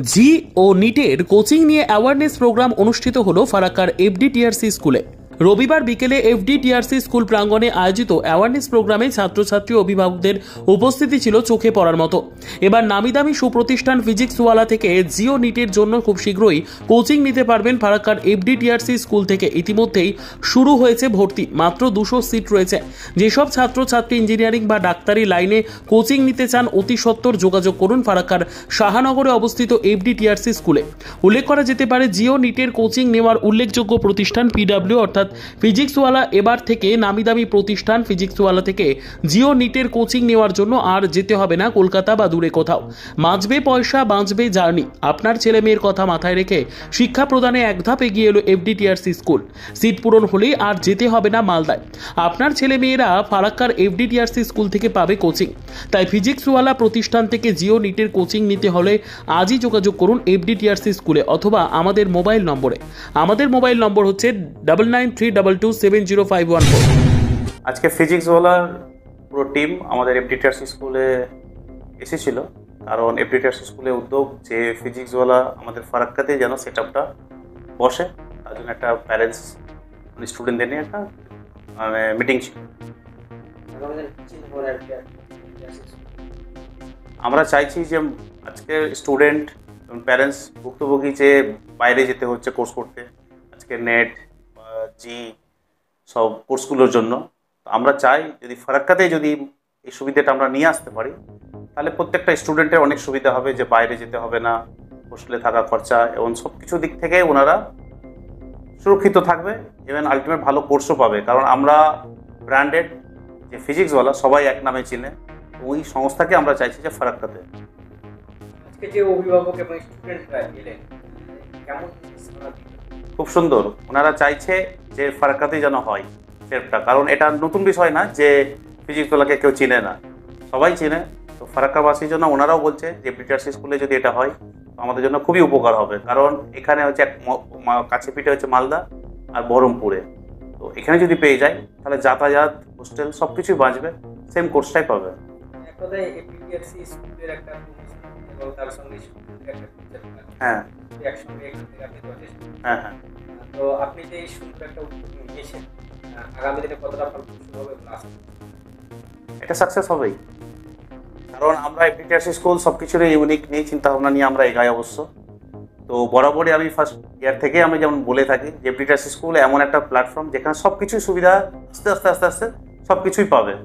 জি ও নিটের coaching নিয়ে awareness programme অনুষ্ঠিত হলো ফারাক্কার এফডিটিআরসি স্কুলে। রবিবার বিকেলে এফডিটিআরসি স্কুল প্রাঙ্গণে আয়োজিত অ্যাওয়ারনেস প্রোগ্রামে ছাত্রছাত্রী ও অভিভাবকদের উপস্থিতি ছিল চোখে পড়ার মতো। এবার নামিদামি সুপ্রতিষ্ঠান ফিজিক্সওয়ালা থেকে জিও নিটের জন্য খুব শীঘ্রই কোচিং নিতে পারবেন ফারাক্কার এফডিটিআরসি স্কুল থেকে। ইতিমধ্যেই শুরু হয়েছে ভর্তি, মাত্র 200 সিট রয়েছে। যেসব ছাত্রছাত্রী ইঞ্জিনিয়ারিং বা ডাক্তারি লাইনে কোচিং নিতে চান অতি সত্বর যোগাযোগ করুন ফারাক্কার শাহানগরে অবস্থিত এফডিটিআরসি স্কুলে। উল্লেখ করা যেতে পারে, জিও নিটের কোচিং নেওয়ার উল্লেখযোগ্য প্রতিষ্ঠান পিডব্লিউ অর্থাৎ ফিজিক্সওয়ালা। এবার থেকে নামিদামি প্রতিষ্ঠান ফিজিক্সওয়ালা থেকে জিও নিটের কোচিং নেওয়ার জন্য আর যেতে হবে না কলকাতা বা দূরে কোথাও। বাঁচবে পয়সা, বাঁচবে জার্নি। আপনার ছেলে মেয়ের কথা মাথায় রেখে শিক্ষা প্রদানে এক ধাপ এগিয়ে এলো এফডিটিআরসি স্কুল। সিট পূরণ হলেই আর যেতে হবে না মালদায়। আপনার ছেলে মেয়েরা ফারাক্কার এফডিটিআরসি স্কুল থেকে পাবে কোচিং। তাই ফিজিক্সওয়ালা প্রতিষ্ঠান থেকে জিও নিটের কোচিং নিতে হলে আজই যোগাযোগ করুন এফডিটিআরসি স্কুলে অথবা আমাদের মোবাইল নম্বরে। আমাদের মোবাইল নম্বর হচ্ছে 9932270514। আজকে ফিজিক্সওয়ালার পুরো টিম আমাদের এফডিটিআরসি স্কুলে এসেছিল, কারণ এফডিটিআরসি স্কুলে উদ্যোগ যে ফিজিক্সওয়ালা আমাদের ফারাক্কাতে যেন সেট আপটা বসে, তার জন্য একটা প্যারেন্টস স্টুডেন্টদের নিয়ে একটা মিটিং ছিল। আমরা চাইছি যে আজকে স্টুডেন্ট এবং প্যারেন্টস ভুক্তভোগী যে বাইরে যেতে হচ্ছে কোর্স করতে, আজকে নেট জি সব কোর্সগুলোর জন্য আমরা চাই যদি ফারাক্কাতে যদি এই সুবিধাটা আমরা নিয়ে আসতে পারি, তাহলে প্রত্যেকটা স্টুডেন্টের অনেক সুবিধা হবে, যে বাইরে যেতে হবে না, হোস্টেলে থাকা খরচা এবং সব কিছু দিক থেকে ওনারা সুরক্ষিত থাকবে এবং আলটিমেট ভালো কোর্সও পাবে। কারণ আমরা ব্র্যান্ডেড যে ফিজিক্সওয়ালা সবাই এক নামে চিনে, ওই সংস্থাকে আমরা চাইছি যে ফারাক্কাতে। আজকে যে অভিভাবক এবং স্টুডেন্টরা এলেন, কেমন? খুব সুন্দর। ওনারা চাইছে যে ফারাক্কাতেই যেন হয় সেটটা, কারণ এটা নতুন বিষয় না যে ফিজিক্সওয়ালাকে কেউ চিনে না, সবাই চিনে। তো ফারাক্কাবাসীর জন্য ওনারাও বলছে যে এফডিটিআরসি স্কুলে যদি এটা হয় আমাদের জন্য খুবই উপকার হবে। কারণ এখানে হচ্ছে কাছে পিঠে হচ্ছে মালদা আর বহরমপুরে, তো এখানে যদি পেয়ে যায় তাহলে যাতায়াত, হোস্টেল সব কিছুই বাঁচবে, সেম কোর্সটাই পাবে। এফডিটিআরসি স্কুলের একটা এবং তার সঙ্গে স্কুলের একটা হ্যাঁ একসঙ্গে এখান থেকে আপনি হ্যাঁ হ্যাঁ তো আপনি যে এই সুন্দর একটা উদ্যোগ নিয়েছেন, আগামী দিনে কতটা ফলপ্রসূ হবে? এটা সাকসেস হবেই, কারণ আমরা এফডিটিআরসি স্কুল সব কিছুর ইউনিক নিয়ে চিন্তা ভাবনা নিয়ে আমরা এগাই অবশ্য। তো বরাবরই আমি ফার্স্ট ইয়ার থেকে আমি যেমন বলে থাকি যে এফডিটিআরসি স্কুল এমন একটা প্ল্যাটফর্ম যেখানে সব কিছুই সুবিধা আস্তে আস্তে আস্তে আস্তে সব কিছুই পাবে।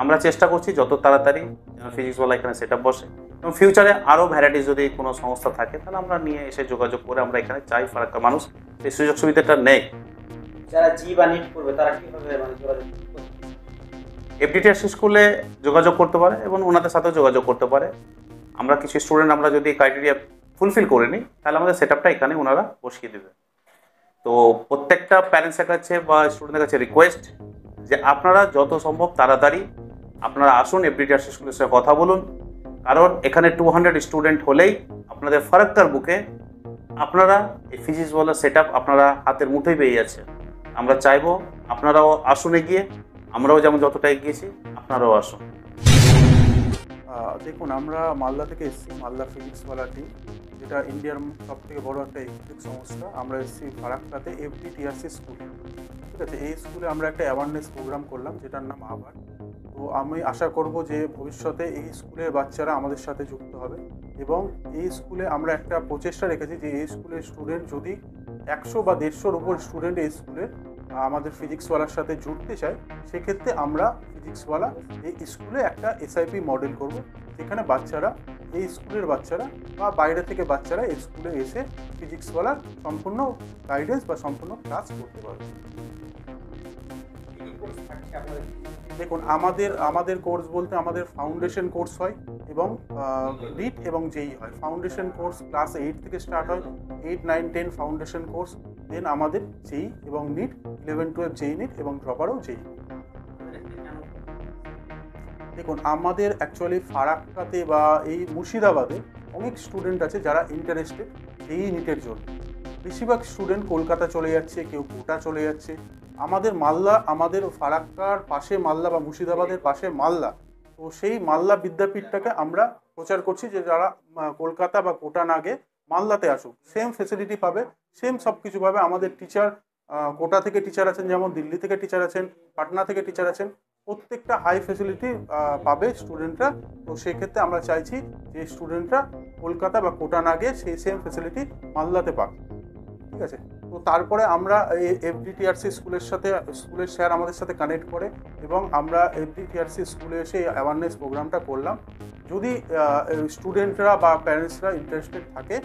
আমরা চেষ্টা করছি যত তাড়াতাড়ি যেন ফিজিক্সওয়ালা এখানে সেট আপ বসে, এবং ফিউচারে আরও ভ্যারাইটিস যদি কোনো সংস্থা থাকে তাহলে আমরা নিয়ে এসে যোগাযোগ করে আমরা এখানে চাই ফারাক্কার মানুষ এই সুযোগ সুবিধাটা নেই। যারা জি বা নিট করবে তারা কীভাবে যোগাযোগ করবে? এফডিটিআরসি স্কুলে যোগাযোগ করতে পারে এবং ওনাদের সাথেও যোগাযোগ করতে পারে। আমরা কিছু স্টুডেন্ট আমরা যদি ক্রাইটেরিয়া ফুলফিল করে নিই তাহলে আমাদের সেট আপটা এখানে ওনারা বসিয়ে দেবে। তো প্রত্যেকটা প্যারেন্টসের কাছে বা স্টুডেন্টের কাছে রিকোয়েস্ট যে আপনারা যত সম্ভব তাড়াতাড়ি আপনারা আসুন, এফডিটিআরসি স্কুলের সাথে কথা বলুন। কারণ এখানে 200 স্টুডেন্ট হলেই আপনাদের ফারাক্কার বুকে আপনারা এই ফিজিক্সওয়ালা সেট আপ আপনারা হাতের মুঠোয় পেয়ে যাচ্ছে। আমরা চাইবো আপনারাও আসুন এগিয়ে, আমরাও যেমন যতটা এগিয়েছি আপনারাও আসুন। দেখুন, আমরা মালদা থেকে এসেছি, মালদা ফিজিক্সওয়ালা টিম, যেটা ইন্ডিয়ার সব থেকে বড় একটা এক্সিক সংস্থা। আমরা এসেছি ফারাক্কাতে এফডিটিআরসি স্কুল, ঠিক আছে। এই স্কুলে আমরা একটা অ্যাওয়ারনেস প্রোগ্রাম করলাম যেটার নাম আবার। তো আমি আশা করব যে ভবিষ্যতে এই স্কুলের বাচ্চারা আমাদের সাথে যুক্ত হবে, এবং এই স্কুলে আমরা একটা প্রচেষ্টা রেখেছি যে এই স্কুলের স্টুডেন্ট যদি 100 বা 150-র উপর স্টুডেন্ট এই স্কুলে আমাদের ফিজিক্সওয়ালার সাথে জুড়তে চায়, সেক্ষেত্রে আমরা ফিজিক্সওয়ালা এই স্কুলে একটা এসআইপি মডেল করব, যেখানে বাচ্চারা, এই স্কুলের বাচ্চারা বা বাইরে থেকে বাচ্চারা এই স্কুলে এসে ফিজিক্সওয়ালার সম্পূর্ণ গাইডেন্স বা সম্পূর্ণ ক্লাস করতে পারবে। দেখুন, আমাদের কোর্স বলতে আমাদের ফাউন্ডেশন কোর্স হয় এবং নিট এবং জেই হয়। ফাউন্ডেশন কোর্স ক্লাস 8 থেকে স্টার্ট হয়, 8, 9, 10 ফাউন্ডেশন কোর্স, দেন আমাদের জেই এবং নিট, 11, 12 জেই নিট এবং ড্রপারও জেই। দেখুন, আমাদের অ্যাকচুয়ালি ফারাক্কাতে বা এই মুর্শিদাবাদে অনেক স্টুডেন্ট আছে যারা ইন্টারেস্টেড এই নিটের জন্য। বেশিরভাগ স্টুডেন্ট কলকাতা চলে যাচ্ছে, কেউ কোটা চলে যাচ্ছে। আমাদের মালদা, আমাদের ফারাক্কার পাশে মালদা বা মুর্শিদাবাদের পাশে মালদা, তো সেই মালদা বিদ্যাপীঠটাকে আমরা প্রচার করছি যে যারা কলকাতা বা কোটা না গিয়ে মালদাতে আসুক, সেম ফেসিলিটি পাবে, সেম সব কিছু পাবে। আমাদের টিচার কোটা থেকে টিচার আছেন, যেমন দিল্লি থেকে টিচার আছেন, পাটনা থেকে টিচার আছেন, প্রত্যেকটা হাই ফেসিলিটি পাবে স্টুডেন্টরা। তো সেক্ষেত্রে আমরা চাইছি যে স্টুডেন্টরা কলকাতা বা কোটা না গিয়ে সেই সেম ফেসিলিটি মালদাতে পাবে। ঠিক আছে, তো তারপরে আমরা এই এফডিটিআরসি স্কুলের স্যার আমাদের সাথে কানেক্ট করে এবং আমরা এফডিটিআরসি স্কুলে এসে অ্যাওয়ারনেস প্রোগ্রামটা করলাম। যদি স্টুডেন্টরা বা প্যারেন্টসরা ইন্টারেস্টেড থাকে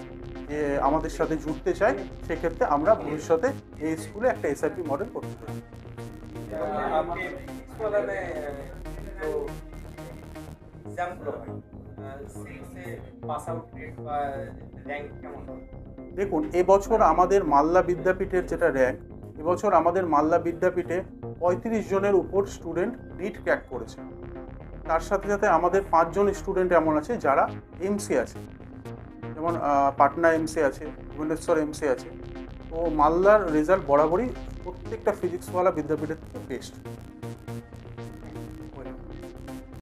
যে আমাদের সাথে জুড়তে চায়, সেক্ষেত্রে আমরা ভবিষ্যতে এই স্কুলে একটা এসআইপি মডেল করতে পারি। आपके फिजिक्स वाला में जो एग्जामগুলো হয় সিক্সে পাস আউট রেট বা র্যাঙ্ক কেমন হয়? দেখুন, এবছর আমাদের মালদা বিদ্যাপীঠের যেটা র্যাঙ্ক, এবছর আমাদের মালদা বিদ্যাপীঠে 35 জনের উপর স্টুডেন্ট নিট ক্র্যাক করেছে। তার সাথে সাথে আমাদের 5 জন স্টুডেন্ট এমন আছে যারা এমসি আছে, যেমন পাটনা এমসি আছে, ভুবনেশ্বর এমসি আছে। তো মালদার রেজাল্ট বরাবরই প্রত্যেকটা ফিজিক্সওয়ালা বিদ্যাপীঠের থেকে বেস্ট।